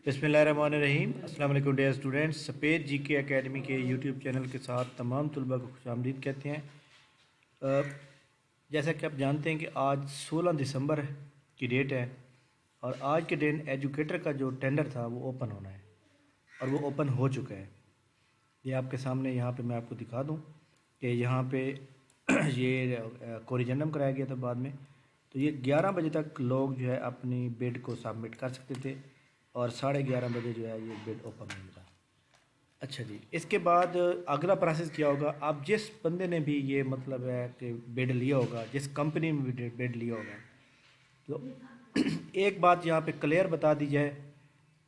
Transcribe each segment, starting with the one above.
बिस्मिल्लाहिर्रहमानिर्रहीम। अस्सलाम वालेकुम डियर स्टूडेंट्स। सफ़ेद जीके एकेडमी के यूट्यूब चैनल के साथ तमाम तलबा को खुशामदीद कहते हैं। जैसा कि आप जानते हैं कि आज 16 दिसंबर की डेट है और आज के दिन एजुकेटर का जो टेंडर था वो ओपन होना है और वो ओपन हो चुका है। ये आपके सामने यहाँ पे मैं आपको दिखा दूँ कि यहाँ पे ये कोरिजेंडम कराया गया था बाद में। तो ये 11 बजे तक लोग जो है अपनी बिड को सबमिट कर सकते थे और 11:30 बजे जो है ये बिड ओपन होने था। अच्छा जी, इसके बाद अगला प्रोसेस क्या होगा। अब जिस बंदे ने भी ये मतलब है कि बिड लिया होगा, जिस कंपनी में भी बिड लिया होगा, तो एक बात यहाँ पे क्लियर बता दी जाए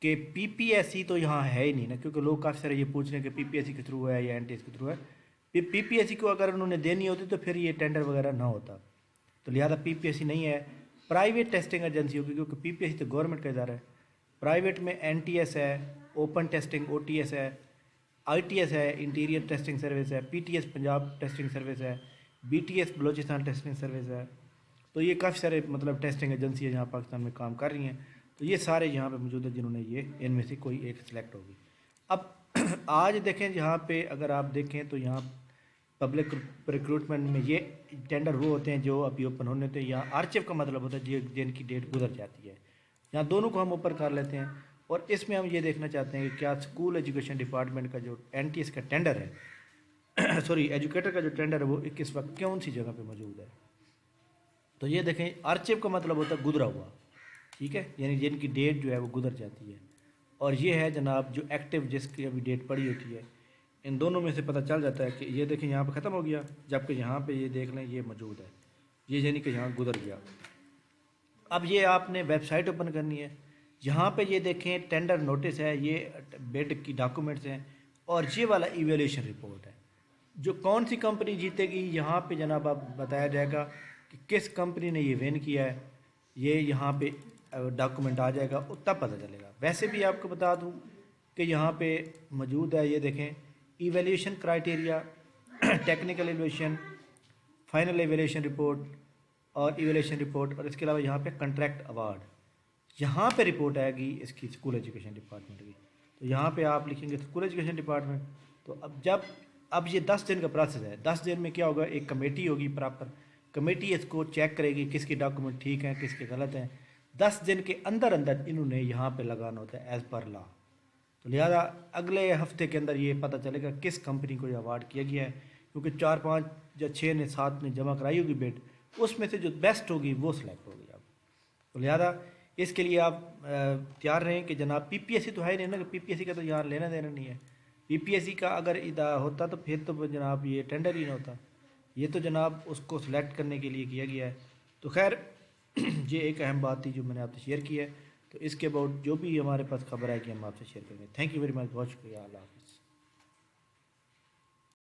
कि पीपीएससी तो यहाँ है ही नहीं ना, क्योंकि लोग काफ़ी सारे ये पूछ रहे हैं कि पीपीएससी के थ्रू है या एनटीएस के थ्रू है। पीपीएससी को अगर उन्होंने देनी होती तो फिर ये टेंडर वगैरह ना होता, तो लिहाजा पीपीएससी नहीं है, प्राइवेट टेस्टिंग एजेंसी होगी, क्योंकि पीपीएससी तो गवर्नमेंट का इदारा है। प्राइवेट में एनटीएस है, ओपन टेस्टिंग ओटीएस है, आईटीएस है, इंटीरियर टेस्टिंग सर्विस है, पीटीएस पंजाब टेस्टिंग सर्विस है, बीटीएस बलोचिस्तान टेस्टिंग सर्विस है। तो ये काफ़ी सारे मतलब टेस्टिंग एजेंसी यहाँ पाकिस्तान में काम कर रही हैं। तो ये सारे यहाँ पे मौजूद है जिन्होंने ये इनमें से कोई एक सिलेक्ट होगी। अब आज देखें यहाँ पे अगर आप देखें तो यहाँ पब्लिक रिक्रूटमेंट में ये टेंडर वो होते हैं जो अभी ओपन होने थे। यहाँ आर्चिव का मतलब होता है जिनकी डेट गुजर जाती है। यहाँ दोनों को हम ऊपर कर लेते हैं और इसमें हम ये देखना चाहते हैं कि क्या स्कूल एजुकेशन डिपार्टमेंट का जो एनटीएस का टेंडर है सॉरी एजुकेटर का जो टेंडर है वो किस वक्त कौन सी जगह पे मौजूद है। तो ये देखें, आर्चिव का मतलब होता है गुजरा हुआ, ठीक है, यानी जिनकी डेट जो है वो गुजर जाती है। और ये है जनाब जो एक्टिव, जिसकी अभी डेट पड़ी होती है। इन दोनों में से पता चल जाता है कि ये देखें यहाँ पे ख़त्म हो गया, जबकि यहाँ पे ये देख लें ये मौजूद है, ये यानी कि यहाँ गुजर गया। अब ये आपने वेबसाइट ओपन करनी है, यहाँ पे ये देखें टेंडर नोटिस है, ये बिड की डॉक्यूमेंट्स हैं और ये वाला इवेल्यूशन रिपोर्ट है। जो कौन सी कंपनी जीतेगी यहाँ पे जनाब आप बताया जाएगा कि किस कंपनी ने ये विन किया है, ये यहाँ पे डॉक्यूमेंट आ जाएगा और तब पता चलेगा। वैसे भी आपको बता दूँ कि यहाँ पे मौजूद है, ये देखें evaluation criteria, technical evaluation, final evaluation report और इवेल्यूशन रिपोर्ट, और इसके अलावा यहाँ पे कॉन्ट्रैक्ट अवार्ड। यहाँ पे रिपोर्ट आएगी इसकी स्कूल एजुकेशन डिपार्टमेंट की। तो यहाँ पे आप लिखेंगे स्कूल एजुकेशन डिपार्टमेंट। तो अब ये 10 दिन का प्रोसेस है। 10 दिन में क्या होगा, एक कमेटी होगी, प्रॉपर कमेटी इसको चेक करेगी किसके डॉक्यूमेंट ठीक हैं किसके गलत हैं। 10 दिन के अंदर अंदर इन्होंने यहाँ पे लगाना होता है एज़ पर लॉ। तो लिहाजा अगले हफ्ते के अंदर ये पता चलेगा किस कंपनी को ये अवार्ड किया गया है, क्योंकि 4, 5 या 6 ने 7 ने जमा कराई होगी बिड, उसमें से जो बेस्ट होगी वो सिलेक्ट होगी। अब तो लिहाजा इसके लिए आप तैयार रहें कि जनाब पीपीएससी तो है नहीं ना, कि पीपीएससी का तो यहाँ लेना देना नहीं है। पीपीएससी का अगर इदा होता तो फिर तो जनाब ये टेंडर ही ना होता, ये तो जनाब उसको सिलेक्ट करने के लिए किया गया है। तो खैर ये एक अहम बात थी जो मैंने आपसे शेयर की है। तो इसके अबाउट जो भी हमारे पास खबर है कि हम आपसे शेयर करेंगे। थैंक यू वेरी मच, बहुत शुक्रिया, अल्लाह हाफ़िज़।